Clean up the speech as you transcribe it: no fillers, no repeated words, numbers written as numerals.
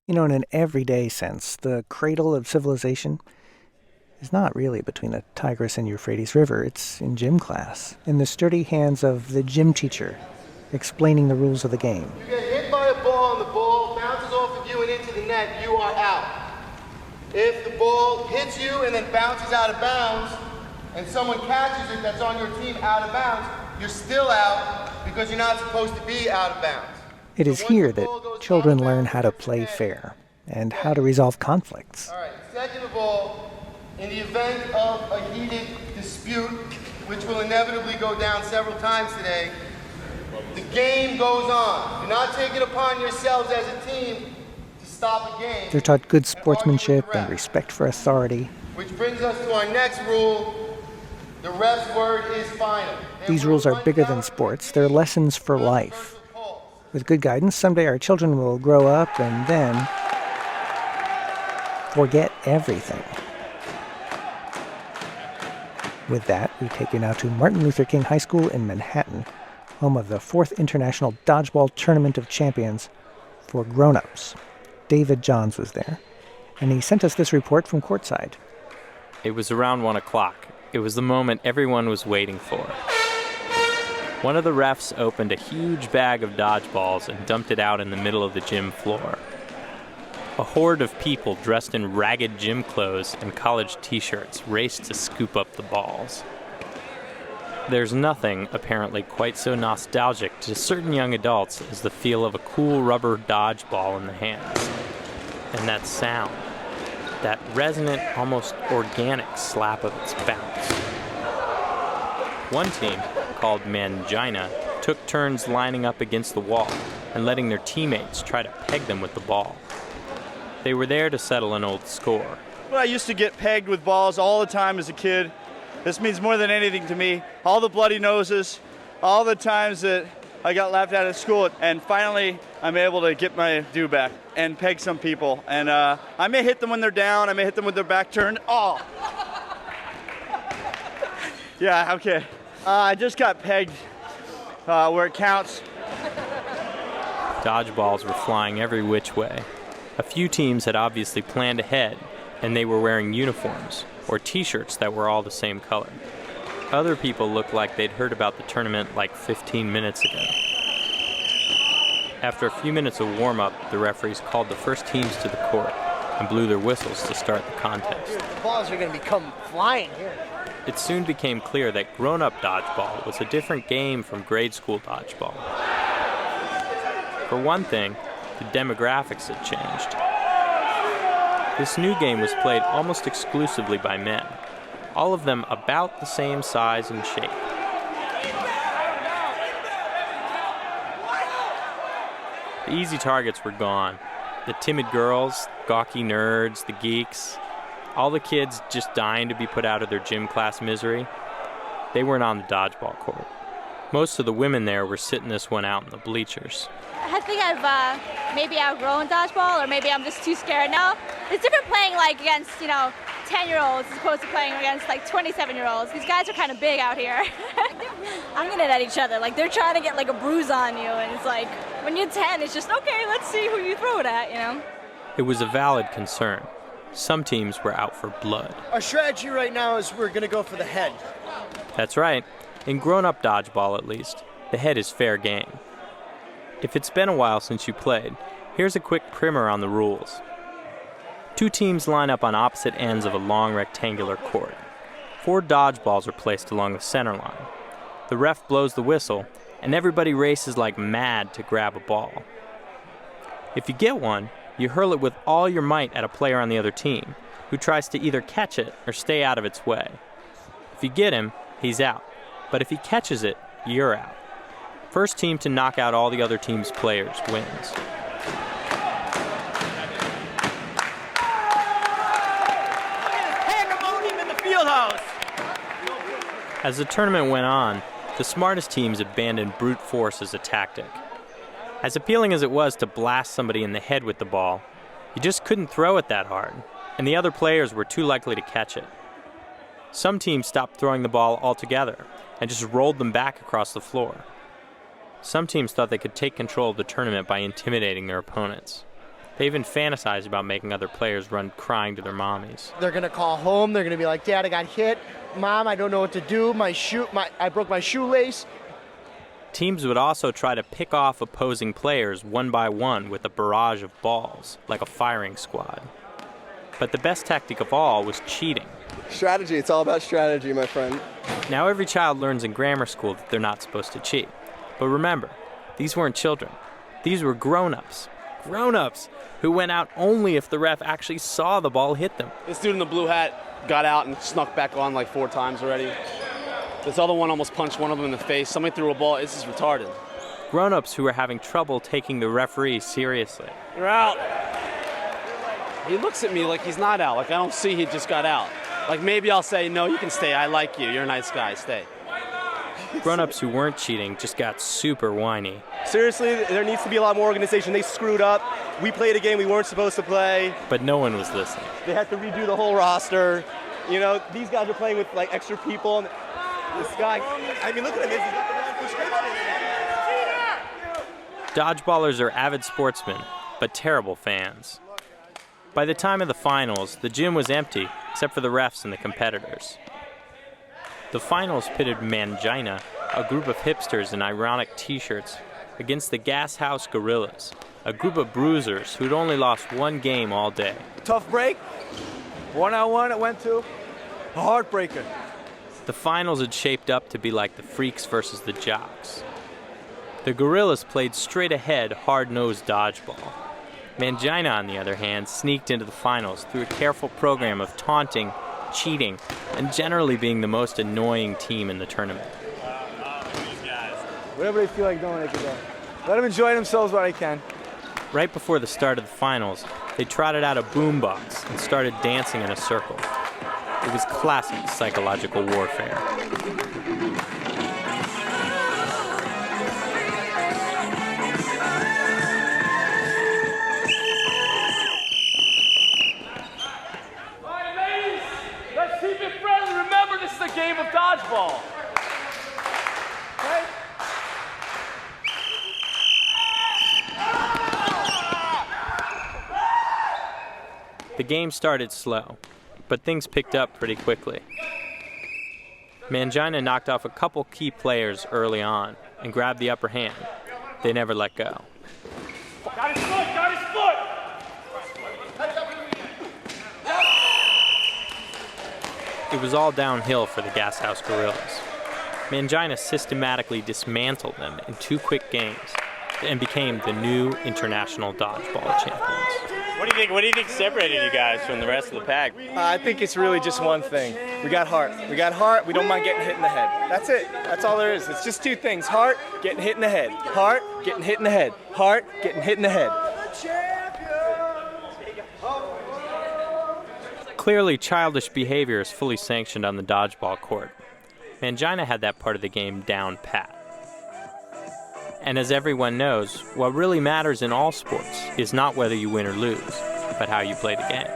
In an everyday sense, the cradle of civilization is not really between the Tigris and Euphrates River. It's in gym class, in the sturdy hands of the gym teacher, explaining the rules of the game. You get hit by a ball and the ball bounces off of you and into the net, you are out. If the ball hits you and then bounces out of bounds, and someone catches it that's on your team out of bounds, you're still out because you're not supposed to be out of bounds. It is here that children learn how to play fair and how to resolve conflicts. All right, second of all, in the event of a heated dispute, which will inevitably go down several times today, the game goes on. Do not take it upon yourselves as a team to stop a game. They're taught good sportsmanship and respect for authority. Which brings us to our next rule. The ref's word is final. These rules are bigger than sports. They're lessons for life. With good guidance, someday our children will grow up and then forget everything. With that, we take you now to Martin Luther King High School in Manhattan, home of the 4th International Dodgeball Tournament of Champions for grown-ups. David Johns was there, and he sent us this report from courtside. It was around 1 o'clock. It was the moment everyone was waiting for. One of the refs opened a huge bag of dodgeballs and dumped it out in the middle of the gym floor. A horde of people dressed in ragged gym clothes and college t-shirts raced to scoop up the balls. There's nothing, apparently, quite so nostalgic to certain young adults as the feel of a cool rubber dodgeball in the hands. And that sound, that resonant, almost organic slap of its bounce. One team, called Mangina, took turns lining up against the wall and letting their teammates try to peg them with the ball. They were there to settle an old score. Well, I used to get pegged with balls all the time as a kid. This means more than anything to me. All the bloody noses, all the times that I got laughed at school, and finally I'm able to get my due back and peg some people. And I may hit them when they're down, I may hit them with their back turned. Oh! Yeah, okay. I just got pegged where it counts. Dodgeballs were flying every which way. A few teams had obviously planned ahead, and they were wearing uniforms, or t-shirts that were all the same color. Other people looked like they'd heard about the tournament like 15 minutes ago. After a few minutes of warm-up, the referees called the first teams to the court and blew their whistles to start the contest. The balls are going to become flying here. It soon became clear that grown-up dodgeball was a different game from grade school dodgeball. For one thing, the demographics had changed. This new game was played almost exclusively by men, all of them about the same size and shape. The easy targets were gone. The timid girls, gawky nerds, the geeks, all the kids just dying to be put out of their gym class misery, they weren't on the dodgeball court. Most of the women there were sitting this one out in the bleachers. I think I've maybe outgrown dodgeball, or maybe I'm just too scared now. It's different playing like against, 10-year-olds as opposed to playing against like 27-year-olds. These guys are kind of big out here. I'm getting at each other. Like they're trying to get like a bruise on you, and it's like when you're 10, it's just okay. Let's see who you throw it at. It was a valid concern. Some teams were out for blood. Our strategy right now is we're going to go for the head. That's right. In grown-up dodgeball, at least, the head is fair game. If it's been a while since you played, here's a quick primer on the rules. Two teams line up on opposite ends of a long rectangular court. 4 dodgeballs are placed along the center line. The ref blows the whistle, and everybody races like mad to grab a ball. If you get one, you hurl it with all your might at a player on the other team, who tries to either catch it or stay out of its way. If you get him, he's out. But if he catches it, you're out. First team to knock out all the other team's players wins. Pandemonium in the field house! As the tournament went on, the smartest teams abandoned brute force as a tactic. As appealing as it was to blast somebody in the head with the ball, you just couldn't throw it that hard, and the other players were too likely to catch it. Some teams stopped throwing the ball altogether and just rolled them back across the floor. Some teams thought they could take control of the tournament by intimidating their opponents. They even fantasized about making other players run crying to their mommies. They're going to call home. They're going to be like, Dad, I got hit. Mom, I don't know what to do. I broke my shoelace. Teams would also try to pick off opposing players one by one with a barrage of balls, like a firing squad. But the best tactic of all was cheating. Strategy. It's all about strategy, my friend. Now every child learns in grammar school that they're not supposed to cheat. But remember, these weren't children. These were grown-ups. Grown-ups who went out only if the ref actually saw the ball hit them. This dude in the blue hat got out and snuck back on like 4 times already. This other one almost punched one of them in the face. Somebody threw a ball. This is retarded. Grown-ups who were having trouble taking the referee seriously. You're out. He looks at me like he's not out. Like I don't see he just got out. Like maybe I'll say, no, you can stay. I like you. You're a nice guy. Stay. Grown-ups who weren't cheating just got super whiny. Seriously, there needs to be a lot more organization. They screwed up. We played a game we weren't supposed to play. But no one was listening. They had to redo the whole roster. You know, these guys are playing with like extra people. And this guy, I mean, look at him. He's got the wrong prescription. Dodgeballers are avid sportsmen, but terrible fans. By the time of the finals, the gym was empty, except for the refs and the competitors. The finals pitted Mangina, a group of hipsters in ironic t-shirts, against the Gas House Gorillas, a group of bruisers who'd only lost one game all day. Tough break. 1-on-1 it went to. A heartbreaker. The finals had shaped up to be like the Freaks versus the Jocks. The Gorillas played straight-ahead, hard-nosed dodgeball. Mangina, on the other hand, sneaked into the finals through a careful program of taunting, cheating, and generally being the most annoying team in the tournament. Whatever they feel like doing, they can do. Let them enjoy themselves while they can. Right before the start of the finals, they trotted out a boombox and started dancing in a circle. It was classic psychological warfare. Let's keep it friendly. Remember, this is a game of dodgeball. Okay? The game started slow, but things picked up pretty quickly. Mangina knocked off a couple key players early on and grabbed the upper hand. They never let go. Got his foot! Got his foot! It was all downhill for the Gas House Gorillas. Mangina systematically dismantled them in 2 quick games and became the new international dodgeball champions. What do you think separated you guys from the rest of the pack? I think it's really just one thing. We got heart. We got heart. We don't mind getting hit in the head. That's it. That's all there is. It's just 2 things. Heart, getting hit in the head. Heart, getting hit in the head. Heart, getting hit in the head. Clearly, childish behavior is fully sanctioned on the dodgeball court. Mangina had that part of the game down pat. And as everyone knows, what really matters in all sports is not whether you win or lose, but how you play the game.